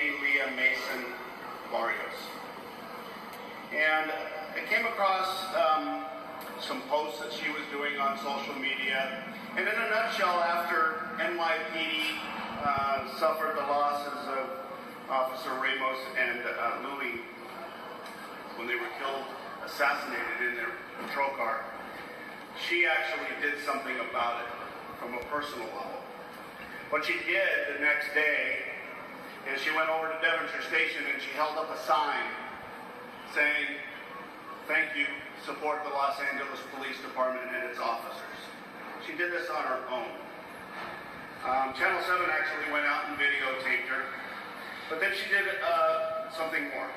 LAPD-Leah-Mason-Barrios. And I came across some posts that she was doing on social media. And in a nutshell, after NYPD suffered the losses of Officer Ramos and Louis when they were assassinated in their patrol car, she actually did something about it from a personal level. What she did the next day is she went over to Devonshire Station and she held up a sign saying, "Thank you, support the Los Angeles Police Department and its officers." She did this on her own. Channel 7 actually went out and videotaped her, but then she did something more.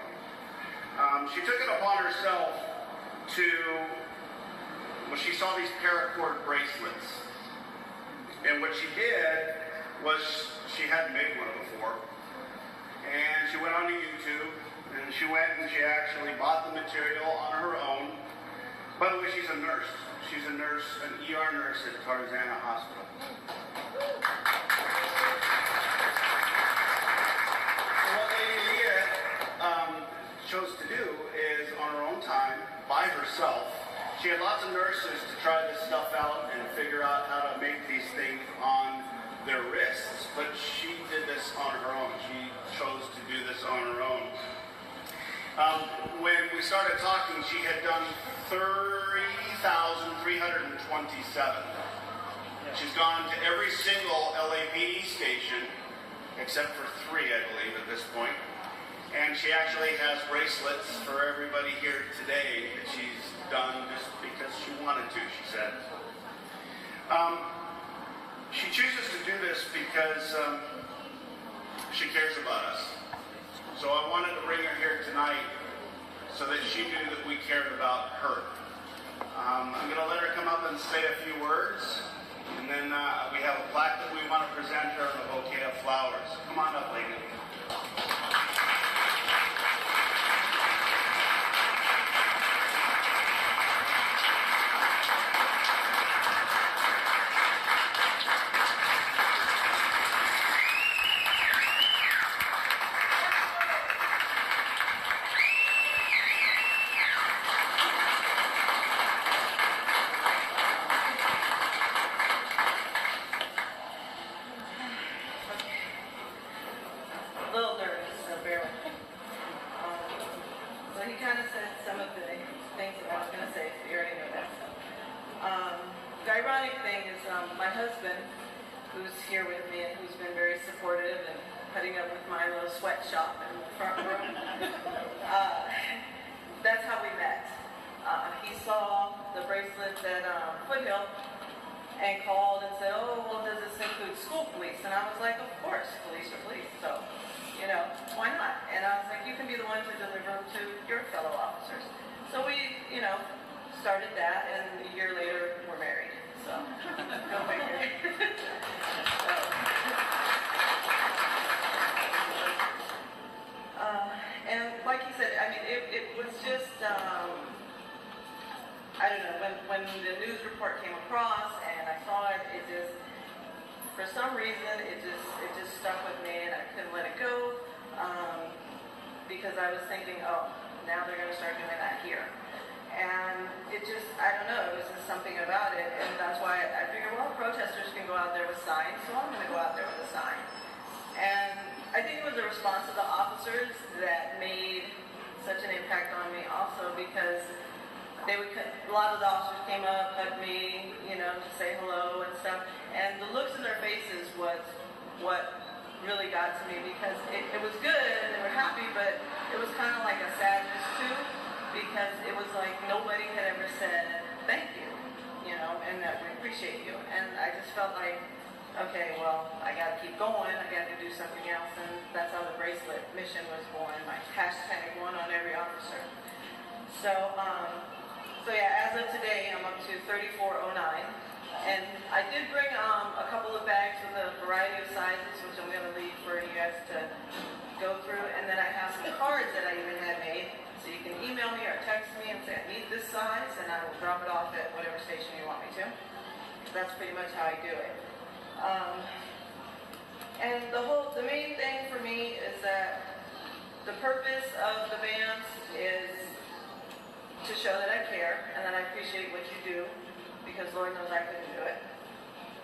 She took it upon herself well, she saw these paracord bracelets, and what she did was, she hadn't made one before, and she went onto YouTube, and she went and she actually bought the material on her own. By the way, she's a nurse. She's a nurse, an ER nurse at Tarzana Hospital. So what Lady Leah chose to do is, on her own time, by herself, she had lots of nurses to try this stuff out and figure out how to make these things on their wrists, but she did this on her own. She chose to do this on her own. When we started talking, she had done 30,327. She's gone to every single LAPD station, except for 3, I believe, at this point. And she actually has bracelets for everybody here today that she's done just because she wanted to, she said. She chooses to do this because she cares about us. So I wanted to bring her here tonight so that she knew that we cared about her. I'm going to let her come up and say a few words, and then we have a plaque that we want to present her and a bouquet of flowers. Come on up, lady. The ironic thing is my husband, who's here with me and who's been very supportive and putting up with my little sweatshop in the front room, that's how we met. He saw the bracelet at Foothill and called and said, "Oh, well, does this include school police?" And I was like, "Of course, police are police, so, why not?" And I was like, "You can be the one to deliver them to your fellow officers." So we, started that, and a year later, we're married. So, go figure. And like you said, I mean, it was just, I don't know, when the news report came across and I saw it, for some reason, it just stuck with me and I couldn't let it go, because I was thinking, oh, now they're going to start doing that here. And it just, I don't know, it was just something about it, and that's why I figured, well, protesters can go out there with signs, so I'm going to go out there with a sign. And I think it was a response to the officers that made such an impact on me also, because a lot of the officers came up, hugged me, to say hello and stuff, and the looks in their faces was what really got to me, because it was good and they were happy, but it was kind of like a sadness too, because it was like nobody had ever said thank you, and that we appreciate you. And I just felt like, okay, well, I got to keep going, I got to do something else, and that's how the bracelet mission was born, my hashtag one on every officer. So yeah, as of today, I'm up to 3409, and I did bring a couple of bags with a variety of sizes, which I'm going to leave for you guys to go through, and then I have some cards that I even had made, so you can email me or text me and say, I need this size, and I will drop it off at whatever station you want me to. That's pretty much how I do it. And the main thing for me is that purpose of the bands is to show that I care and that I appreciate what you do, because Lord knows I couldn't do it.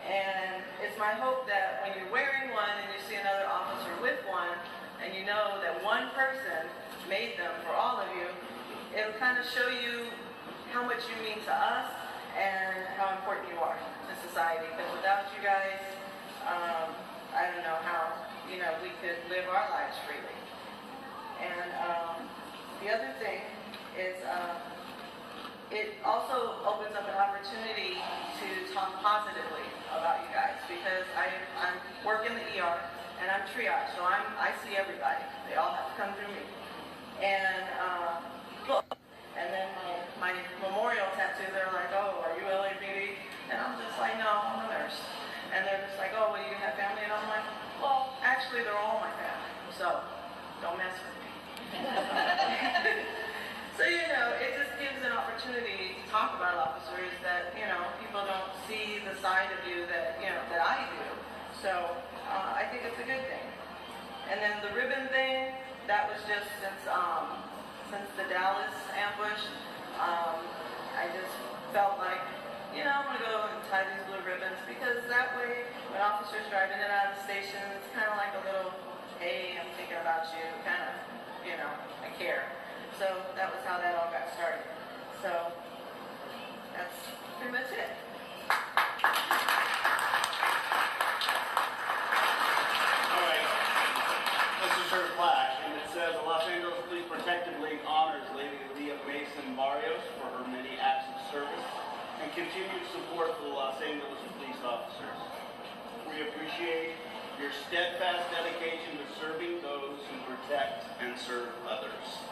And it's my hope that when you're wearing one and you see another officer with one, and you know that one person made them for all of you, it'll kind of show you how much you mean to us and how important you are to society. Because without you guys, I don't know how, we could live our lives freely. And the other thing is, it also opens up an opportunity to talk positively about you guys, because I work in the ER and I'm triage, so I see everybody. They all have to come through me. And and then my memorial tattoo, they're like, oh, are you LAPD? And I'm just like, no, I'm a nurse. And they're just like, oh, well, you have family? And I'm like, well, actually, they're all my family, so don't mess with me. So, it just gives an opportunity to talk about officers that, people don't see the side of you that, that I do. So, I think it's a good thing. And then the ribbon thing, that was just since the Dallas ambush. I just felt like, I'm going to go and tie these blue ribbons, because that way, when officers driving in and out of the station, it's kind of like a little, hey, I'm thinking about you, kind of, I care. So that was how that all got started. So that's pretty much it. All right. This is her plaque, and it says, the Los Angeles Police Protective League honors Lady Leah Mason Barrios for her many acts of service and continued support for the Los Angeles police officers. We appreciate your steadfast dedication to serving those who protect and serve others.